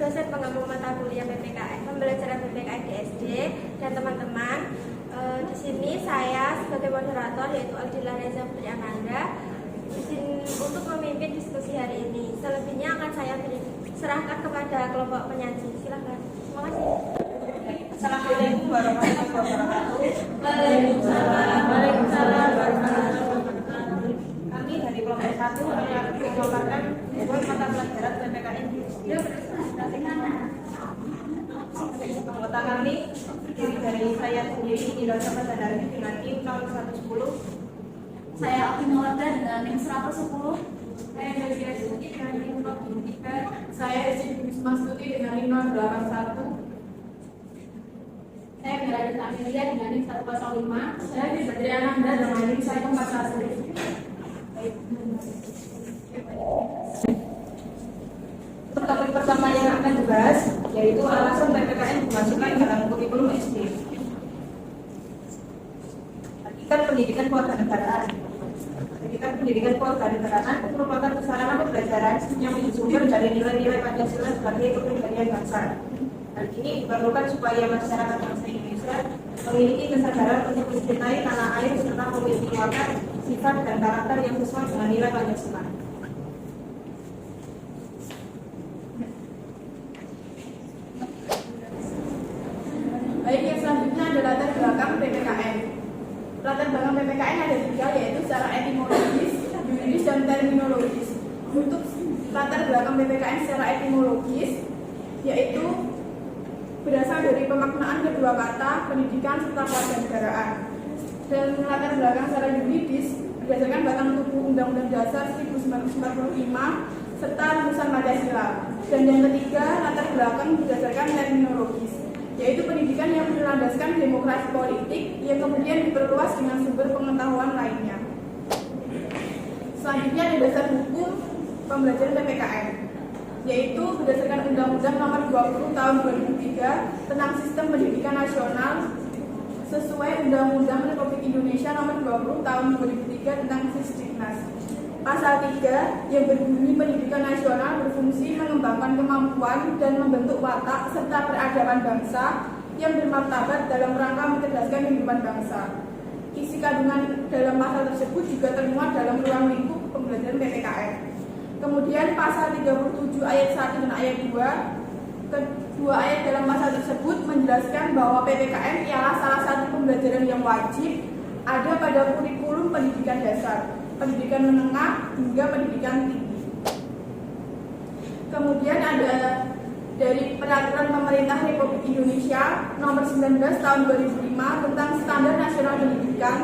dosen penggabung mata kuliah PPKN, pembelajaran PPKN di SD dan teman-teman. Di sini saya sebagai moderator yaitu Aldila Reza Putri Ananda di sini untuk memimpin diskusi hari ini. Selebihnya akan saya serahkan kepada kelompok penyaji. Silakan. Terima kasih. Assalamualaikum warahmatullahi wabarakatuh. Waalaikumsalam warahmatullahi wabarakatuh. Kami dari kelompok 1 akan memaparkan mata pelajaran PPKN di SD. Anggota kami terdiri dari saya sendiri, Indra Sadari dengan tim tahun 110. Saya Alvin Maulada dengan tim 110. Saya Dewi Astuti dengan tim 43. Saya Esi Mas Tuti dengan tim 081. Saya Geraldine Amelia dengan tim 105. Saya Fitri Ananda dengan tim 141. Topik pertama yang akan dibahas yaitu alasan PPKN dimasukkan dalam kurikulum SD. Hakikat pendidikan kewarganegaraan. Hakikat pendidikan kewarganegaraan merupakan sarana pembelajaran yang bersumber dari nilai-nilai Pancasila sebagai kepribadian bangsa. Hal ini diperlukan supaya masyarakat bangsa Indonesia memiliki kesadaran untuk mencintai tanah air serta memiliki watak, sifat, dan karakter yang sesuai dengan nilai Pancasila. Baik, yang selanjutnya adalah latar belakang PPKN. Latar belakang PPKN ada 3, yaitu secara etimologis, yuridis, dan terminologis. Untuk latar belakang PPKN secara etimologis, yaitu berasal dari pemaknaan kedua kata pendidikan serta kewarganegaraan. Dan latar belakang secara yuridis berdasarkan batang tubuh Undang-Undang Dasar 1945 serta rumusan Pancasila. Dan yang ketiga, latar belakang berdasarkan terminologis, yaitu pendidikan yang berlandaskan demokrasi politik yang kemudian diperluas dengan sumber pengetahuan lainnya. Selanjutnya ada dasar hukum pembelajaran PPKN, yaitu berdasarkan Undang-Undang Nomor 20 Tahun 2003 tentang Sistem Pendidikan Nasional sesuai Undang-Undang Republik Indonesia Nomor 20 Tahun 2003 tentang Sisdiknas. Pasal 3 yang berbunyi pendidikan nasional berfungsi mengembangkan kemampuan dan membentuk watak serta peradaban bangsa yang bermartabat dalam rangka mencerdaskan kehidupan bangsa. Isi kandungan dalam pasal tersebut juga termuat dalam ruang lingkup pembelajaran PPKN. Kemudian pasal 37 ayat 1 dan ayat 2, kedua ayat dalam pasal tersebut menjelaskan bahwa PPKN ialah salah satu pembelajaran yang wajib ada pada kurikulum pendidikan dasar, pendidikan menengah hingga pendidikan tinggi. Kemudian ada dari Peraturan Pemerintah Republik Indonesia Nomor 19 Tahun 2005 tentang Standar Nasional Pendidikan,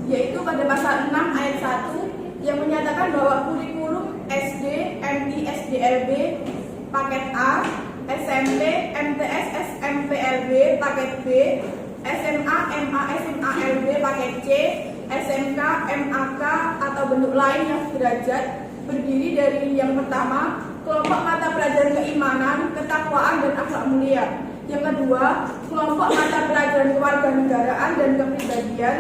yaitu pada pasal 6 ayat 1 yang menyatakan bahwa kurikulum SD, MI, SDLB paket A, SMP, MTS, SMPLB paket B, SMA, MA, SMALB paket C, SMK, MAK atau bentuk lain yang sederajat berdiri dari yang pertama, kelompok mata pelajaran keimanan, ketakwaan, dan akhlak mulia. Yang kedua, kelompok mata pelajaran kewarganegaraan dan kepribadian.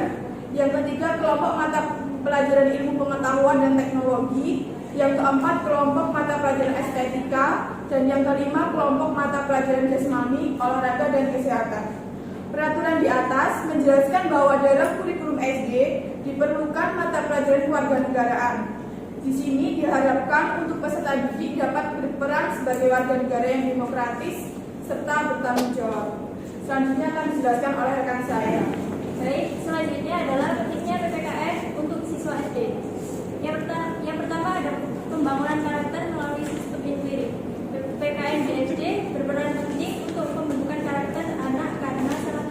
Yang ketiga, kelompok mata pelajaran ilmu pengetahuan dan teknologi. Yang keempat, kelompok mata pelajaran estetika. Dan yang kelima, kelompok mata pelajaran jasmani, olahraga, dan kesehatan. Peraturan di atas menjelaskan bahwa dalam kurikulum SD diperlukan mata pelajaran kewarganegaraan. Di sini diharapkan untuk peserta didik dapat berperan sebagai warga negara yang demokratis serta bertanggung jawab. Selanjutnya akan dijelaskan oleh rekan saya. Baik, selanjutnya adalah pentingnya PPKN untuk siswa SD. Yang pertama ada pembangunan karakter melalui sistem empiri. PPKN di SD berperan penting untuk pembentukan karakter anak karena sangat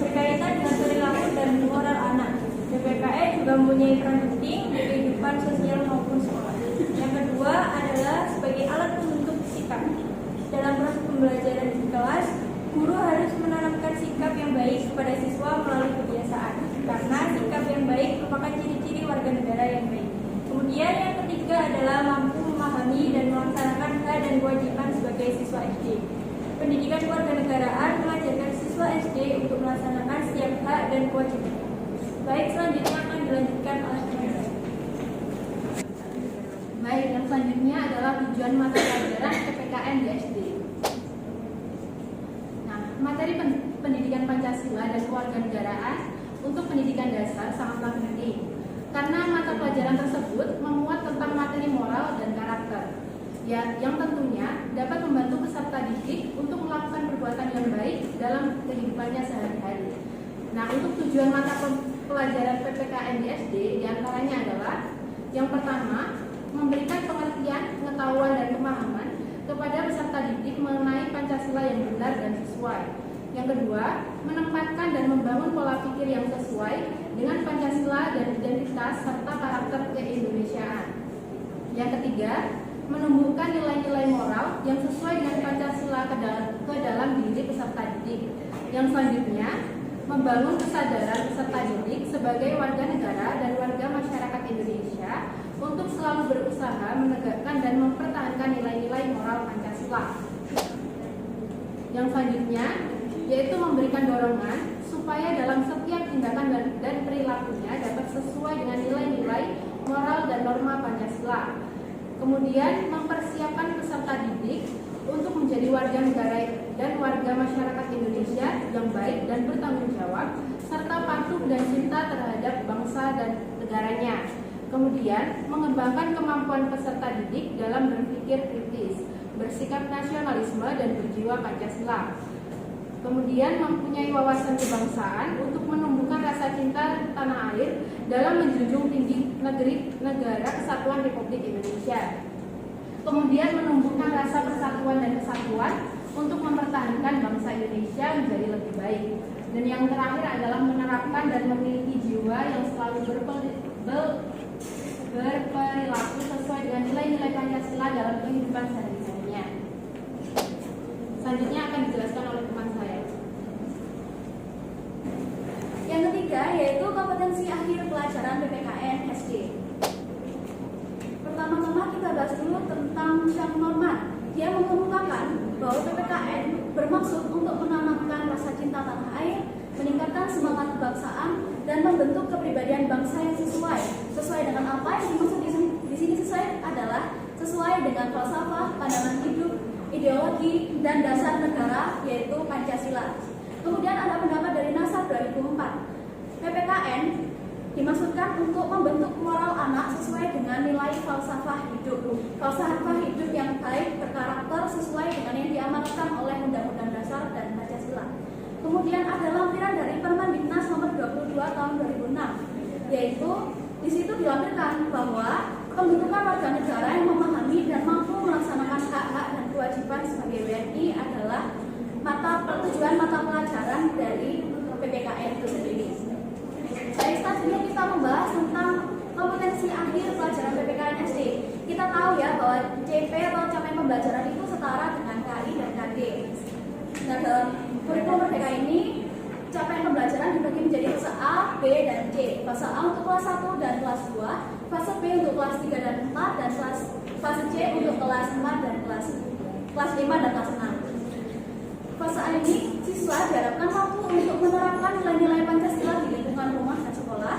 berkaitan dengan perilaku dan moral anak. PPKN juga mempunyai peran penting di kehidupan sosial maupun sekolah. Yang kedua adalah sebagai alat pembentuk sikap. Dalam proses pembelajaran di kelas, guru harus menanamkan sikap yang baik kepada siswa melalui kebiasaan, karena sikap yang baik merupakan ciri-ciri warga negara yang baik. Kemudian yang ketiga adalah mampu memahami dan melaksanakan hak dan kewajiban sebagai siswa SD. Pendidikan kewarganegaraan mengajarkan siswa SD untuk melaksanakan setiap hak dan kewajiban. Baik, selanjutnya akan dilanjutkan oleh Baik, yang selanjutnya adalah tujuan mata pelajaran PPKN di SD. Nah, materi pendidikan Pancasila dan kewarganegaraan untuk pendidikan dasar sangatlah penting, karena mata pelajaran tersebut memuat tentang materi moral dan karakter, yang tentunya dapat membantu peserta didik untuk melakukan perbuatan yang baik dalam kehidupannya sehari-hari. Nah, untuk tujuan mata pelajaran PPKN di SD diantaranya adalah yang pertama, memberikan pengertian, pengetahuan, dan pemahaman kepada peserta didik mengenai Pancasila yang benar dan sesuai. Yang kedua, menempatkan dan membangun pola pikir yang sesuai dengan Pancasila dan identitas serta karakter keindonesiaan. Yang ketiga, menumbuhkan nilai-nilai moral yang sesuai dengan Pancasila ke dalam diri peserta didik. Yang selanjutnya, membangun kesadaran peserta didik sebagai warga negara dan warga masyarakat Indonesia untuk selalu berusaha menegakkan dan mempertahankan nilai-nilai moral Pancasila. Yang selanjutnya, yaitu memberikan dorongan supaya dalam setiap tindakan dan perilakunya dapat sesuai dengan nilai-nilai moral dan norma Pancasila. Kemudian mempersiapkan peserta didik untuk menjadi warga negara dan warga masyarakat Indonesia yang baik dan bertanggung jawab, serta patuh dan cinta terhadap bangsa dan negaranya. Kemudian mengembangkan kemampuan peserta didik dalam berpikir kritis, bersikap nasionalisme dan berjiwa Pancasila. Kemudian mempunyai wawasan kebangsaan untuk menumbuhkan rasa cinta tanah air dalam menjunjung tinggi negara kesatuan Republik Indonesia. Kemudian menumbuhkan rasa persatuan dan kesatuan untuk mempertahankan bangsa Indonesia menjadi lebih baik. Dan yang terakhir adalah menerapkan dan memiliki jiwa yang selalu berperilaku sesuai dengan nilai-nilai Pancasila dalam kehidupan sehari-harinya. Selanjutnya akan dijelaskan oleh teman saya. Yang ketiga yaitu kompetensi akhir pelajaran PPKN SD. Pertama-tama kita bahas dulu tentang Syah Norman. Dia mengemukakan bahwa PPKN bermaksud untuk menanamkan rasa cinta tanah air, meningkatkan semangat kebangsaan, dan membentuk kepribadian bangsa yang sesuai dengan apa yang dimaksud di sini sesuai adalah sesuai dengan falsafah, pandangan hidup, ideologi, dan dasar negara yaitu Pancasila. Kemudian ada pendapat dari NASA 2004. PPKN dimaksudkan untuk membentuk moral anak sesuai dengan nilai falsafah hidup. Falsafah hidup yang baik berkarakter sesuai dengan yang diamanatkan oleh Undang-Undang Dasar dan Pancasila. Kemudian ada lampiran dari Permendiknas nomor 22 tahun 2006, yaitu di situ dilampirkan bahwa pembentukan warga negara yang memahami dan mampu melaksanakan hak-hak dan kewajiban sebagai WNI adalah tujuan mata pelajaran dari PPKN itu sendiri. Baik, selanjutnya kita membahas tentang kompetensi akhir pelajaran PPKN SD. Kita tahu ya bahwa CP atau capaian pembelajaran itu setara dengan KI dan KD. Nah, dalam kurikulum Merdeka ini capaian pembelajaran dibagi menjadi fase A, B, dan C. Fase A untuk kelas 1 dan kelas 2, fase B untuk kelas 3 dan 4, dan fase C untuk kelas 4 dan kelas 5 dan kelas 6. Fase A ini siswa diharapkan mampu untuk menerapkan nilai-nilai Pancasila di lingkungan rumah dan sekolah,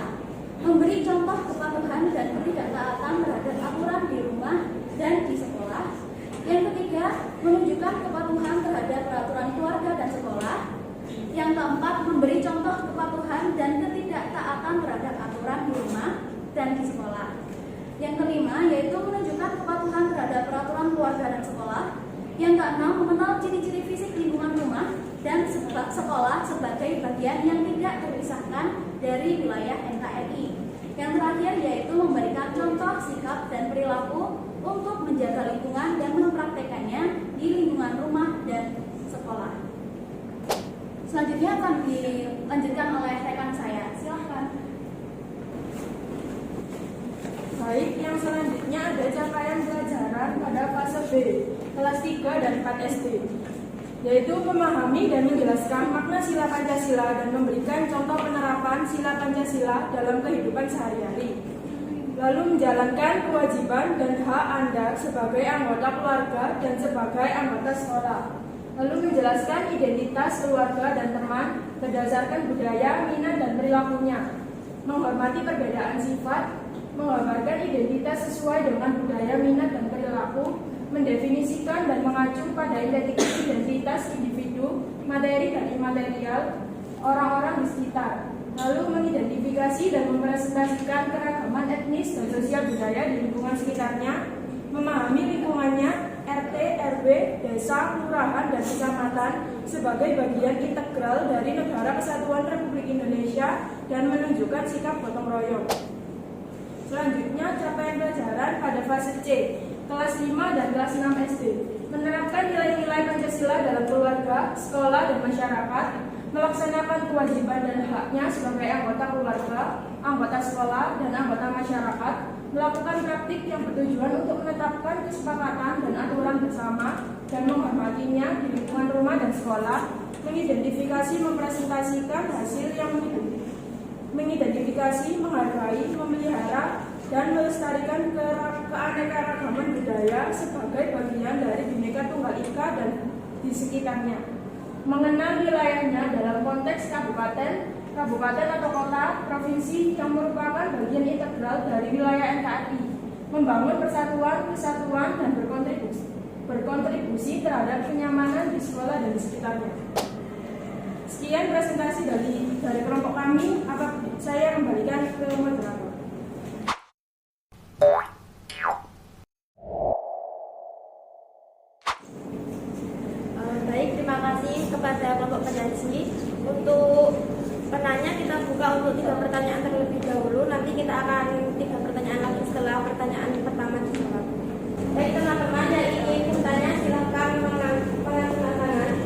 memberi contoh kepatuhan dan ketidaktaatan terhadap aturan di rumah dan di sekolah. Yang ketiga, menunjukkan kepatuhan terhadap peraturan keluarga dan sekolah. Yang keempat, memberi contoh kepatuhan dan ketidaktaatan terhadap aturan di rumah dan di sekolah. Yang kelima, yaitu menunjukkan kepatuhan terhadap peraturan keluarga dan sekolah. Yang keenam, mengenal ciri-ciri fisik lingkungan rumah dan sekolah sebagai bagian yang tidak terpisahkan dari wilayah NKRI. Yang terakhir, yaitu memberikan contoh sikap dan perilaku untuk menjaga lingkungan dan mempraktekannya di lingkungan rumah dan sekolah. Selanjutnya akan dilanjutkan oleh rekan saya. Silahkan. Baik, yang selanjutnya ada capaian pelajaran pada fase B, kelas 3 dan 4 SD, yaitu memahami dan menjelaskan makna sila Pancasila dan memberikan contoh penerapan sila Pancasila dalam kehidupan sehari-hari. Lalu menjalankan kewajiban dan hak Anda sebagai anggota keluarga dan sebagai anggota sekolah. Lalu menjelaskan identitas keluarga dan teman berdasarkan budaya, minat, dan perilakunya. Menghormati perbedaan sifat, menggambarkan identitas sesuai dengan budaya, minat, dan perilaku, mendefinisikan dan mengacu pada identitas individu, materi dan imaterial, orang-orang di sekitar, lalu mengidentifikasi dan merepresentasikan keragaman etnis dan sosial budaya di lingkungan sekitarnya, memahami lingkungannya, RT, RW, desa, kelurahan, dan kecamatan sebagai bagian integral dari Negara Kesatuan Republik Indonesia dan menunjukkan sikap gotong royong. Selanjutnya, capaian pelajaran pada fase C, kelas 5 dan kelas 6 SD, menerapkan nilai-nilai Pancasila dalam keluarga, sekolah, dan masyarakat, melaksanakan kewajiban dan haknya sebagai anggota keluarga, anggota sekolah, dan anggota masyarakat, melakukan praktik yang bertujuan untuk menetapkan kesepakatan dan aturan bersama dan menghormatinya di lingkungan rumah dan sekolah, mengidentifikasi, mempresentasikan hasil yang mengidentifikasi, menghargai, memelihara, dan melestarikan keanekaragaman budaya sebagai bagian dari Bhinneka Tunggal Ika dan di sekitarnya. Mengenal wilayahnya dalam konteks kabupaten atau kota, provinsi yang merupakan bagian integral dari wilayah NKRI, membangun persatuan, kesatuan, dan berkontribusi terhadap kenyamanan di sekolah dan di sekitarnya. Sekian presentasi dari kelompok kami. Saya kembalikan ke moderator. Baik, terima kasih kepada kelompok penyaji. Untuk penanya kita buka untuk 3 pertanyaan terlebih dahulu. Nanti kita akan 3 pertanyaan lagi setelah pertanyaan pertama dijawab. Baik teman-teman yang ingin bertanya silakan mengangkat tangan.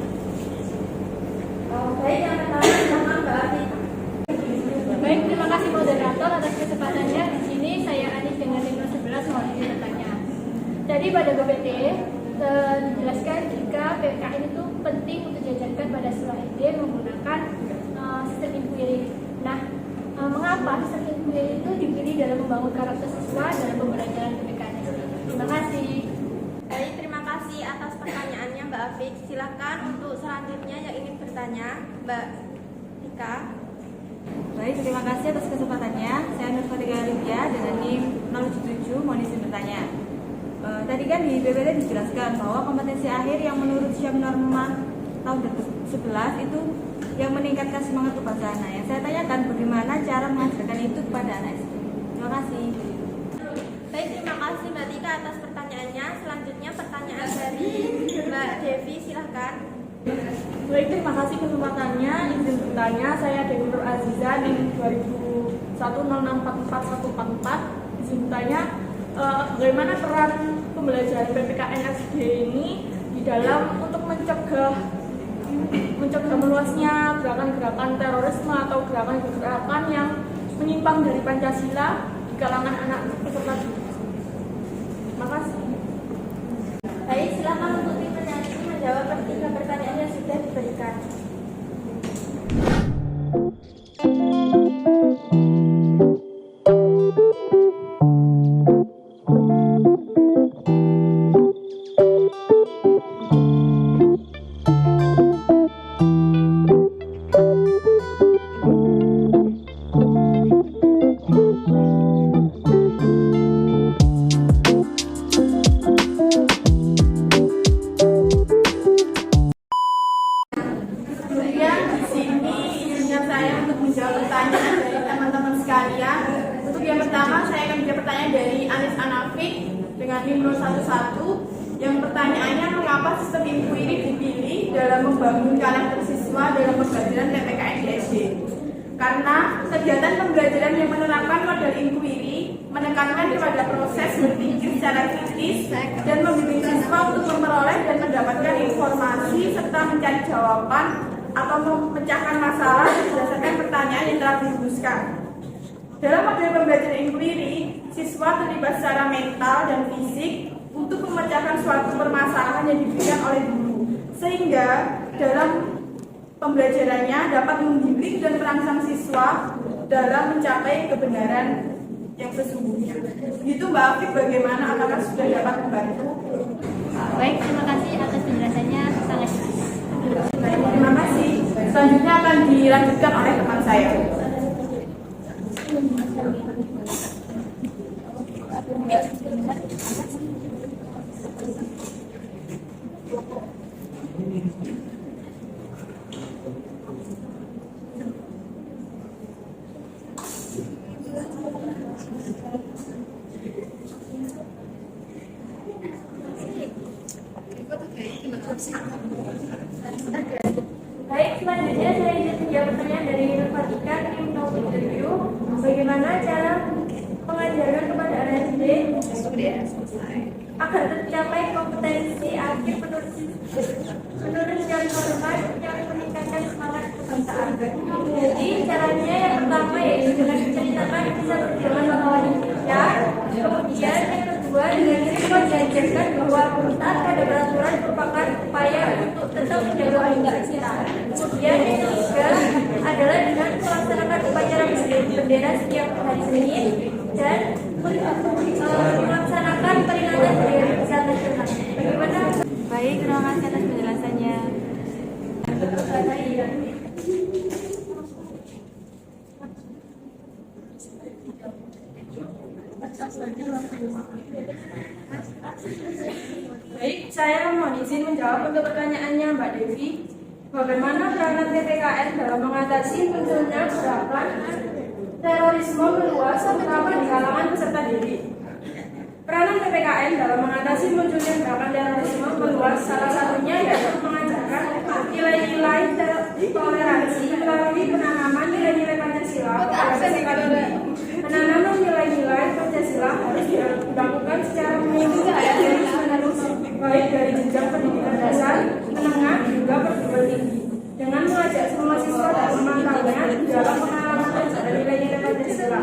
Baik, yang pertama silakan Mbak Afi. Baik, terima kasih moderator atas kesempatannya. Di sini saya Anis dengan nomor 11 mau bertanya. Jadi pada BPT dijelaskan jika PPKN itu penting untuk diajarkan pada siswa SD menggunakan sistem inquiry. Nah, mengapa sistem inquiry itu dipilih dalam membangun karakter siswa dalam pembelajaran PPKN SD? Terima kasih. Baik, terima kasih atas pertanyaannya Mbak Afik. Silakan untuk selanjutnya yang ingin bertanya Mbak Ika. Baik, terima kasih atas kesempatannya. Saya Nur Fatika Lydia dengan NIM 077 mohon izin bertanya. Tadi kan di BPT dijelaskan bahwa kompetensi akhir yang menurut Syam Norma tahun 2011 itu yang meningkatkan semangat kebangsaan. Yang saya tanyakan bagaimana cara mengajarkan itu kepada anak SD. Terima kasih. Baik, terima kasih Mbak Tika atas pertanyaannya. Selanjutnya pertanyaan dari Mbak Devi, silahkan. Baik, terima kasih kesempatannya. Izin bertanya, saya Dewi Nur Aziza NIM 2001064444. Izin bertanya, bagaimana peran pembelajaran PPKN SD ini di dalam untuk mencegah meluasnya gerakan-gerakan terorisme atau gerakan-gerakan yang menyimpang dari Pancasila di kalangan anak peserta didik. Terima kasih. Baik, silakan untuk tim penyanyi menjawab 3 pertanyaan yang sudah diberikan. Yang pertanyaannya, mengapa sistem inquiry dipilih dalam membangun karakter siswa dalam pembelajaran PPKN di SD? Karena kegiatan pembelajaran yang menerapkan model inquiry menekankan kepada proses berpikir secara kritis dan membimbing siswa untuk memperoleh dan mendapatkan informasi serta mencari jawaban atau memecahkan masalah berdasarkan pertanyaan yang telah dirumuskan. Dalam model pembelajaran inquiry, siswa terlibat secara mental dan fisik untuk memecahkan suatu permasalahan yang diberikan oleh guru, sehingga dalam pembelajarannya dapat membimbing dan merangsang siswa dalam mencapai kebenaran yang sesungguhnya. Gitu Mbak Afif, bagaimana? Apakah sudah dapat membantu? Baik, terima kasih atas penjelasannya, sangat jelas. Baik, terima kasih. Selanjutnya akan dilanjutkan oleh teman saya. Baik, selanjutnya saya ingin menjawab pertanyaan dari Informatika tim 07. Bagaimana cara pengajaran kepada anak SD agar tercapai kompetensi akhir menurut yang normal yang meningkatkan semangat kebangsaan? Jadi caranya yang pertama yaitu dengan menceritakan kisah perjuangan pahlawan Indonesia. Kemudian yang kedua dengan mengajarkan bahwa taat pada peraturan merupakan upaya untuk tetap menjaga Pancasila. Kemudian yang ketiga adalah dengan melaksanakan upacara bendera setiap hari Senin dan melaksanakan peringatan hari Besar Nasional. Bagaimana? Baik, terima kasih atas penjelasannya. Baik, saya mohon izin menjawab untuk pertanyaannya Mbak Devi. Bagaimana peranan PPKN dalam mengatasi munculnya gerakan terorisme meluas terutama di kalangan peserta didik? Peranan PPKN dalam mengatasi munculnya gerakan terorisme meluas salah satunya yaitu mengajarkan nilai-nilai toleransi melalui penanaman nilai-nilai Pancasila. Penanaman nilai-nilai Pancasila harus dilakukan secara terus-menerus, baik dari jenjang pendidikan dasar, menengah, hingga perguruan tinggi. Dengan mengajak semua siswa dan memantaunya dalam pengalaman belajar nilai-nilai Pancasila.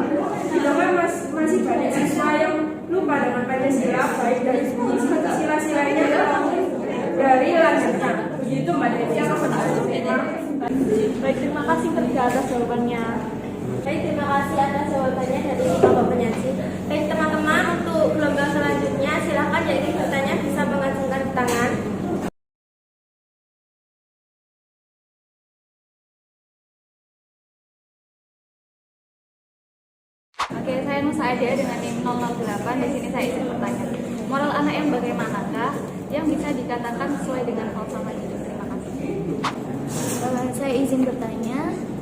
Di tengah masih banyak siswa yang lupa dengan Pancasila, baik dari sila-silanya maupun dari lanjutnya. Begitu Mbak Devi, apa pendapat? Baik, terima kasih Kerja atas jawabannya. Baik, terima kasih atas jawabannya dari Bapak Penyaji. Baik teman-teman, untuk gelombang selanjutnya silakan yang ingin bertanya bisa mengacungkan tangan. Oke, saya Nusa Adia dengan NIM 008. Di sini saya izin bertanya. Moral anak yang bagaimanakah yang bisa dikatakan sesuai dengan falsafah hidup? Terima kasih. Saya izin bertanya,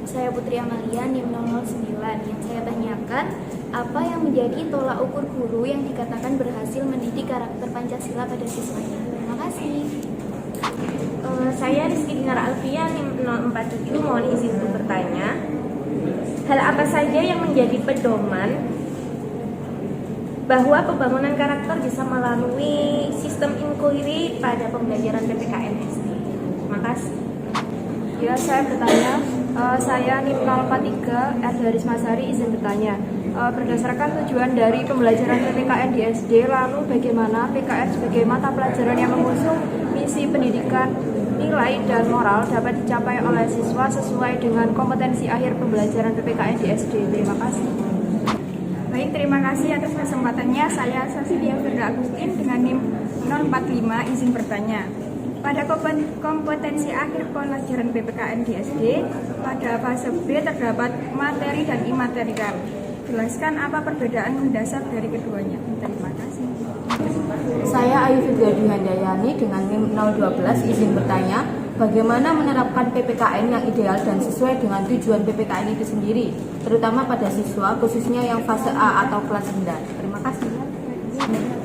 saya Putri Amalia NIM 009. Yang saya tanyakan, apa yang menjadi tolak ukur guru yang dikatakan berhasil mendidik karakter Pancasila pada siswanya? Terima kasih. Saya Rizky Dinar Alfia NIM 047. Mohon izin untuk bertanya. Hal apa saja yang menjadi pedoman bahwa pembangunan karakter bisa melalui sistem inquiry pada pembelajaran PPKN SD? Terima kasih. Ya, saya bertanya, saya NIM 043 Erdaris Masari izin bertanya. Berdasarkan tujuan dari pembelajaran PPKN di SD, lalu bagaimana PKN sebagai mata pelajaran yang mengusung misi pendidikan, nilai, dan moral dapat dicapai oleh siswa sesuai dengan kompetensi akhir pembelajaran PPKN di SD. Terima kasih. Baik, terima kasih atas kesempatannya. Saya Sasilia Firda Agustin dengan NIM 045 izin bertanya. Pada kompetensi akhir pelajaran PPKN di SD, pada fase B terdapat materi dan imaterial. Jelaskan apa perbedaan mendasar dari keduanya. Terima kasih. Saya Ayu Fitriadi Handayani dengan NIM 012 izin bertanya, bagaimana menerapkan PPKN yang ideal dan sesuai dengan tujuan PPKN itu sendiri, terutama pada siswa khususnya yang fase A atau kelas rendah. Terima kasih.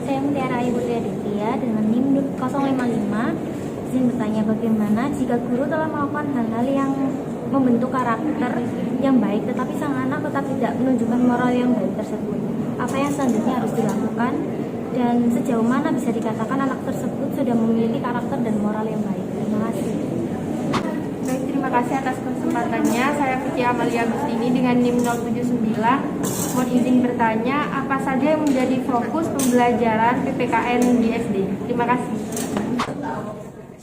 Saya Mutiara Ayu Putri Aditya dengan NIM 055. Izin bertanya, bagaimana jika guru telah melakukan hal-hal yang membentuk karakter yang baik, tetapi sang anak tetap tidak menunjukkan moral yang baik tersebut? Apa yang selanjutnya harus dilakukan? Dan sejauh mana bisa dikatakan anak tersebut sudah memiliki karakter dan moral yang baik? Terima kasih. Baik, terima kasih atas kesempatannya. Saya Vicky Amalia Agustini dengan NIM 079. Mohon izin bertanya, apa saja yang menjadi fokus pembelajaran PPKN di SD? Terima kasih.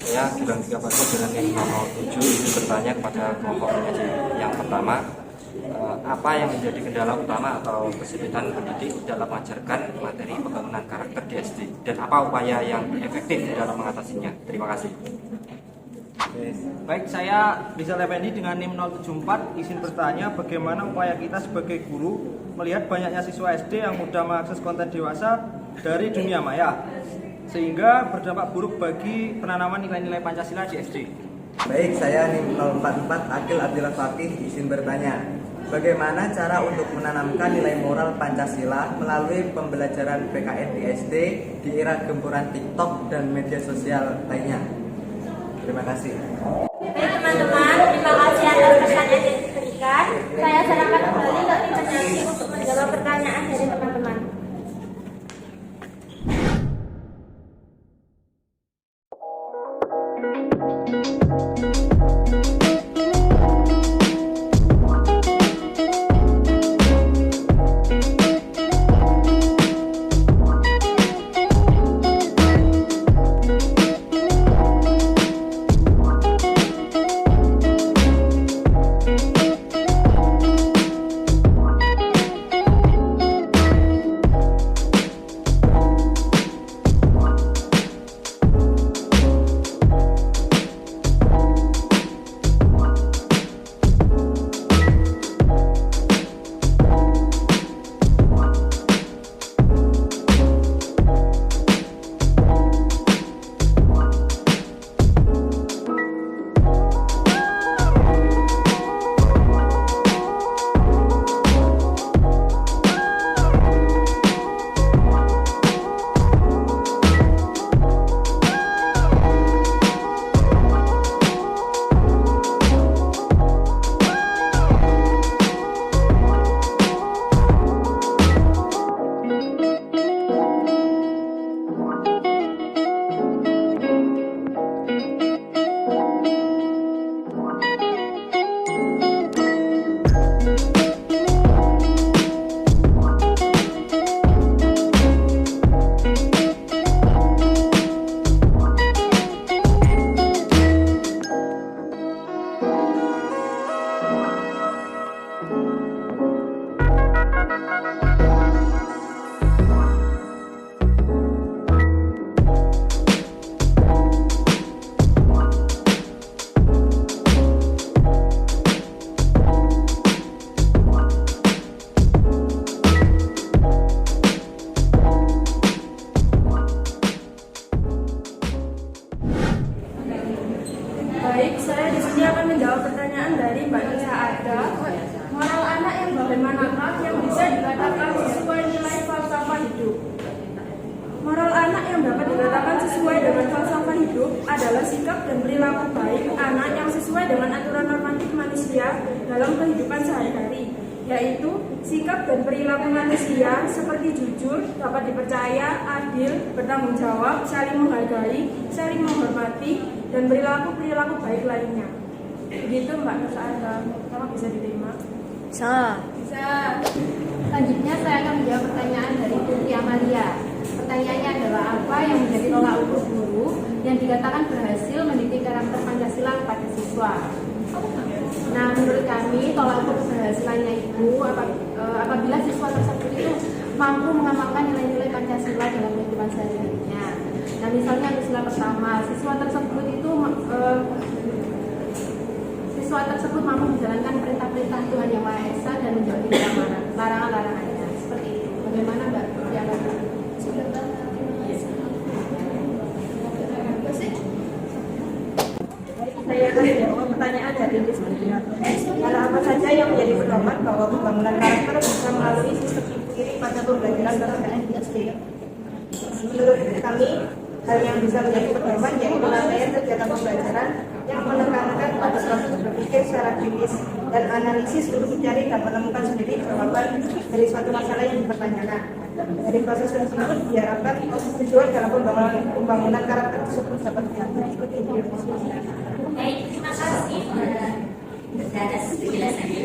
Saya Gilang Tiga Pagi dengan NIM 007 izin bertanya kepada kelompok penyaji. Yang pertama, apa yang menjadi kendala utama atau kesulitan pendidik dalam mengajarkan materi pembangunan karakter di SD, dan apa upaya yang efektif dalam mengatasinya? Terima kasih. Baik, saya Rizal Effendi dengan NIM 074 izin bertanya, bagaimana upaya kita sebagai guru melihat banyaknya siswa SD yang mudah mengakses konten dewasa dari dunia maya sehingga berdampak buruk bagi penanaman nilai-nilai Pancasila di SD. Baik, saya NIM 044 Akil Abdillah Fakih izin bertanya, bagaimana cara untuk menanamkan nilai moral Pancasila melalui pembelajaran PKN di SD di era gempuran TikTok dan media sosial lainnya. Terima kasih. Baik teman-teman, terima kasih atas pertanyaan yang diberikan. Saya serahkan kembali ke tim pendamping untuk menjawab pertanyaan dari teman-teman. Baik, saya di sini akan menjawab pertanyaan dari Mbak Nisa Ada. Moral anak yang bagaimanakah yang bisa dikatakan sesuai nilai falsafah hidup? Moral anak yang dapat dikatakan sesuai dengan falsafah hidup adalah sikap dan perilaku baik anak yang sesuai dengan aturan normatif manusia dalam kehidupan sehari-hari, yaitu sikap dan perilaku manusia seperti jujur, dapat dipercaya, adil, bertanggung jawab, saling menghargai, saling menghormati, dan perilaku-perilaku baik lainnya. Begitu Mbak Nusa Ada, apakah bisa diterima? Bisa. Selanjutnya saya akan menjawab pertanyaan dari Putri Amalia. Pertanyaannya adalah apa yang menjadi tolak ukur guru yang dikatakan berhasil mendidik karakter Pancasila kepada siswa? Nah, menurut kami tolak ukur keberhasilannya itu apabila siswa tersebut itu mampu mengamalkan nilai-nilai Pancasila dalam kehidupan sehari-harinya. Nah, misalnya untuk sila pertama, siswa tersebut mampu menjalankan perintah-perintah Tuhan Yang Maha Esa dan menjauhi larangan-larangannya. Seperti itu. Bagaimana Mbak? Saya akan menjawab pertanyaan dari diskusi. Hal apa saja yang menjadi pedoman bahwa pembangunan karakter bisa melalui sistem kiri pada pembelajaran PKN di SD? Menurut kami, hal yang bisa menjadi pedoman yaitu rangkaian kegiatan pembelajaran yang menekankan pada proses berpikir secara kritis dan analisis untuk mencari dan menemukan sendiri jawaban dari suatu masalah yang dipertanyakan. Dari proses tersebut diharapkan tujuan dalam pembangunan karakter tersebut dapat diikuti di diskusi. Baik, terima kasih atas penjelasannya.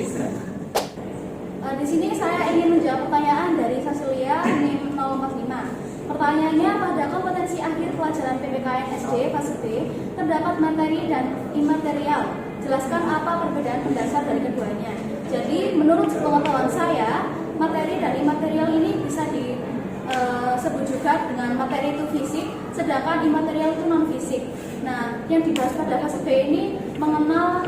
Di sini saya ingin menjawab pertanyaan dari Sasilia NIM 045. Pertanyaannya, pada kompetensi akhir pelajaran PPKN SD fase B terdapat materi dan imaterial. Jelaskan apa perbedaan mendasar dari keduanya. Jadi, menurut pengetahuan saya, materi dan imaterial ini bisa disebut juga dengan materi itu fisik, sedangkan imaterial itu non fisik. Nah, yang dibahas pada fase B ini mengenal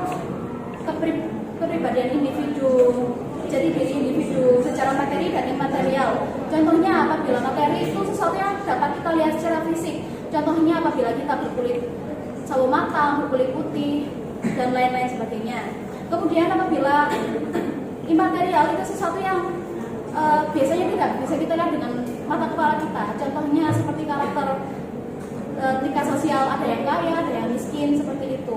kepribadian individu. Jadi diri individu secara materi dan imaterial. Contohnya apabila materi itu sesuatu yang dapat kita lihat secara fisik. Contohnya apabila kita berkulit sawo matang, berkulit putih, dan lain-lain sebagainya. Kemudian apabila imaterial itu sesuatu yang biasanya tidak bisa kita lihat dengan mata kepala kita. Contohnya seperti karakter tingkat sosial, ada yang kaya, ada yang miskin, seperti itu.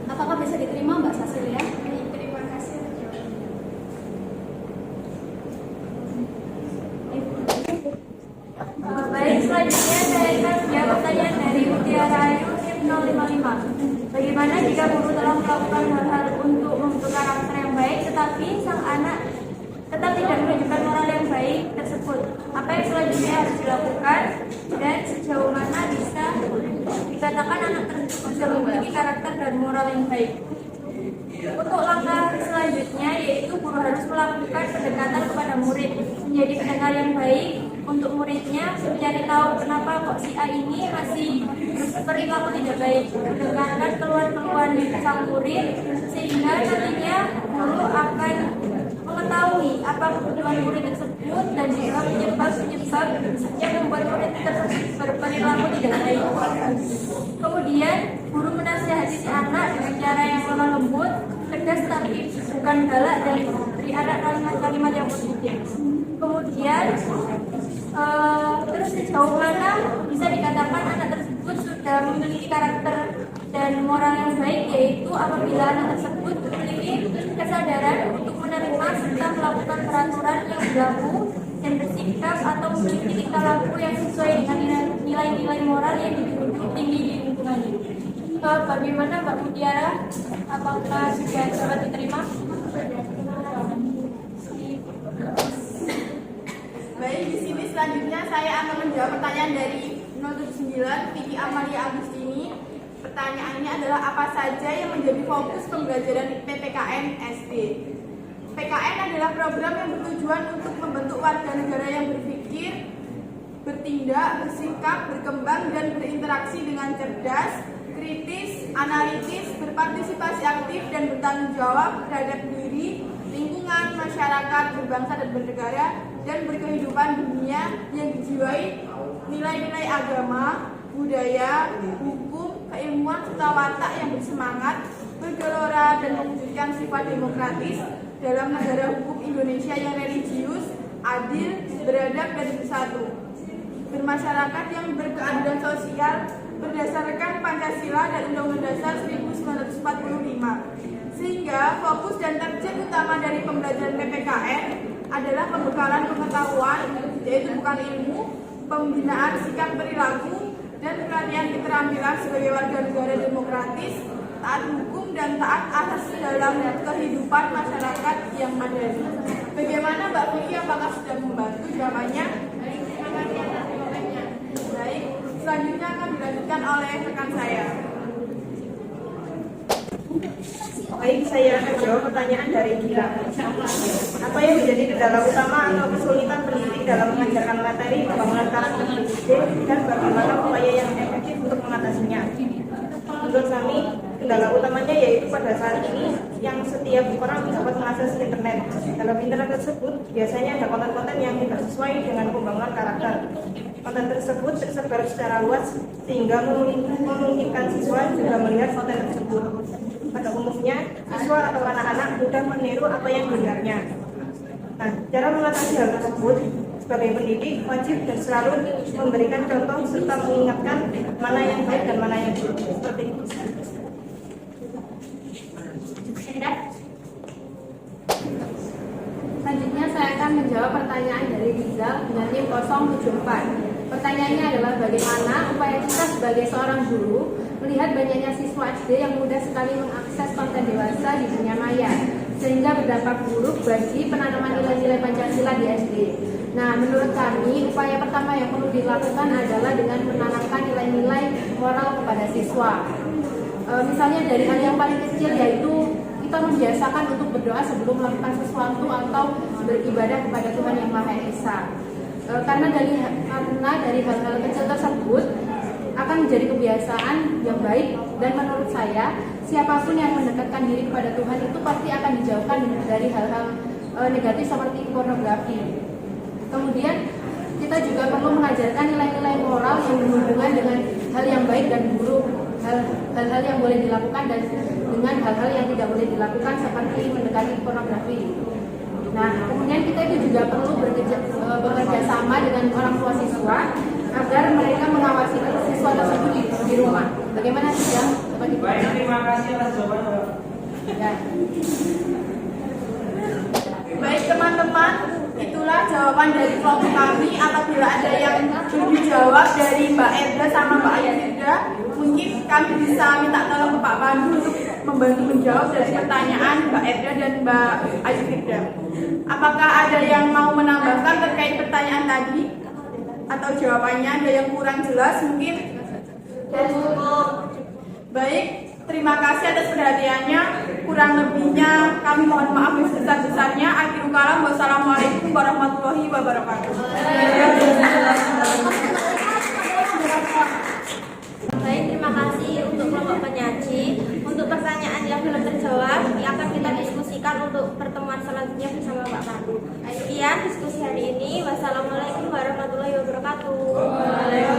Apakah bisa diterima Mbak Cecilia? Terima kasih. Baik, selanjutnya saya akan menjawab pertanyaan dari Mutiara Ayu 055. Bagaimana jika guru telah melakukan hal-hal untuk membentuk karakter yang baik, tetapi sang anak tetap tidak menunjukkan moral yang baik tersebut? Apa yang selanjutnya harus dilakukan dan sejauh mana bisa dikatakan anak tersebut sudah memiliki karakter dan moral yang baik? Untuk langkah selanjutnya yaitu guru harus melakukan pendekatan kepada murid, menjadi pendengar yang baik untuk muridnya, mencari tahu kenapa kok si A ini masih berperilaku tidak baik, mendengarkan keluhan-keluhan sang murid, sehingga nantinya guru akan mengetahui apa kebutuhan murid tersebut dan juga penyebab-penyebab yang membuat murid tersebut berperilaku tidak baik. Kemudian guru menasihati si anak dengan cara yang lemah lembut, tegas tapi bukan galak, dan beri anak kalimat-kalimat yang positif. Kemudian terus sejauh mana bisa dikatakan anak tersebut sudah memiliki karakter dan moral yang baik, yaitu apabila anak tersebut memiliki kesadaran untuk menerima serta melakukan peraturan yang berlaku dan bersikap atau memiliki tingkah laku yang sesuai dengan nilai-nilai moral yang tinggi di lingkungannya. Bagaimana Mbak Mutiara? Apakah sudah dapat diterima? Baik, di sini selanjutnya saya akan menjawab pertanyaan dari 079 Vicky Amalia Agustini. Pertanyaannya adalah apa saja yang menjadi fokus pembelajaran PPKN SD? PKN adalah program yang bertujuan untuk membentuk warga negara yang berpikir, bertindak, bersikap, berkembang, dan berinteraksi dengan cerdas, kritis, analitis, berpartisipasi aktif, dan bertanggung jawab terhadap diri, lingkungan, masyarakat, berbangsa dan bernegara, dan berkehidupan dunia yang dijiwai nilai-nilai agama, budaya, hukum, keilmuan, serta watak yang bersemangat, bergelora, dan mewujudkan sifat demokratis dalam negara hukum Indonesia yang religius, adil, beradab, dan bersatu. Bermasyarakat yang berkeadilan sosial berdasarkan Pancasila dan Undang-Undang Dasar 1945. Sehingga fokus dan target utama dari pembelajaran PPKN adalah pembekalan pengetahuan, yaitu bukan ilmu, pembinaan sikap perilaku, dan pelatihan keterampilan sebagai warga negara demokratis, taat hukum, dan taat asas dalam kehidupan masyarakat yang madani. Bagaimana Mbak Vicky, apakah sudah membantu jawabannya? Baik, selanjutnya akan dilanjutkan oleh rekan saya. Baik, saya akan jawab pertanyaan dari Gila. Apa yang menjadi kendala utama atau kesulitan pendidik dalam mengajarkan materi pembangunan karakter pendidik dan bagaimana upaya yang efektif untuk mengatasinya? Menurut kami, kendala utamanya yaitu pada saat ini yang setiap orang dapat mengakses internet. Dalam internet tersebut biasanya ada konten-konten yang tidak sesuai dengan pembangunan karakter. Konten tersebut tersebar secara luas sehingga memungkinkan siswa juga melihat konten tersebut. Pada umumnya, siswa atau anak-anak mudah meniru apa yang didengarnya. Nah, cara mengatasi hal tersebut sebagai pendidik wajib dan selalu memberikan contoh serta mengingatkan mana yang baik dan mana yang buruk. Seperti itu. Selanjutnya saya akan menjawab pertanyaan dari Rizal dengan NIM 074. Pertanyaannya adalah bagaimana upaya kita sebagai seorang guru melihat banyaknya siswa SD yang mudah sekali mengakses konten dewasa di dunia maya, sehingga berdampak buruk bagi penanaman nilai-nilai Pancasila di SD. Nah, menurut kami, upaya pertama yang perlu dilakukan adalah dengan menanamkan nilai-nilai moral kepada siswa. Misalnya dari hal yang paling kecil, yaitu kita membiasakan untuk berdoa sebelum melakukan sesuatu atau beribadah kepada Tuhan Yang Maha Esa. Karena dari hal-hal kecil tersebut akan menjadi kebiasaan yang baik, dan menurut saya siapapun yang mendekatkan diri kepada Tuhan itu pasti akan dijauhkan dari hal-hal negatif seperti pornografi. Kemudian kita juga perlu mengajarkan nilai-nilai moral yang berhubungan dengan hal yang baik dan buruk, hal-hal yang boleh dilakukan dan dengan hal-hal yang tidak boleh dilakukan seperti mendekati pornografi. Nah, kemudian kita itu juga perlu bekerja sama dengan orang tua siswa agar mereka mengawasi siswa tersebut di rumah. Bagaimana sidang? Terima kasih atas jawabannya. Ya. Baik teman-teman, itulah jawaban dari kelompok kami. Apabila ada yang belum dijawab dari Mbak Edda sama Mbak Ayu Firda, mungkin kami bisa minta tolong ke Pak Pandu untuk membantu menjawab dari pertanyaan Mbak Edda dan Mbak Ayu Firda. Apakah ada yang mau menambahkan terkait pertanyaan tadi? Atau jawabannya ada yang kurang jelas mungkin? Baik, terima kasih atas perhatiannya. Kurang lebihnya kami mohon maaf yang sebesar-besarnya. Akhirul kalam, wassalamualaikum warahmatullahi wabarakatuh. Baik, terima kasih untuk kelompok penyaji. Untuk pertanyaan yang belum terjawab, akan kita diskusikan untuk pertemuan selanjutnya bersama Pak Pandu. Sekian diskusi hari ini. Wassalamualaikum warahmatullahi wabarakatuh.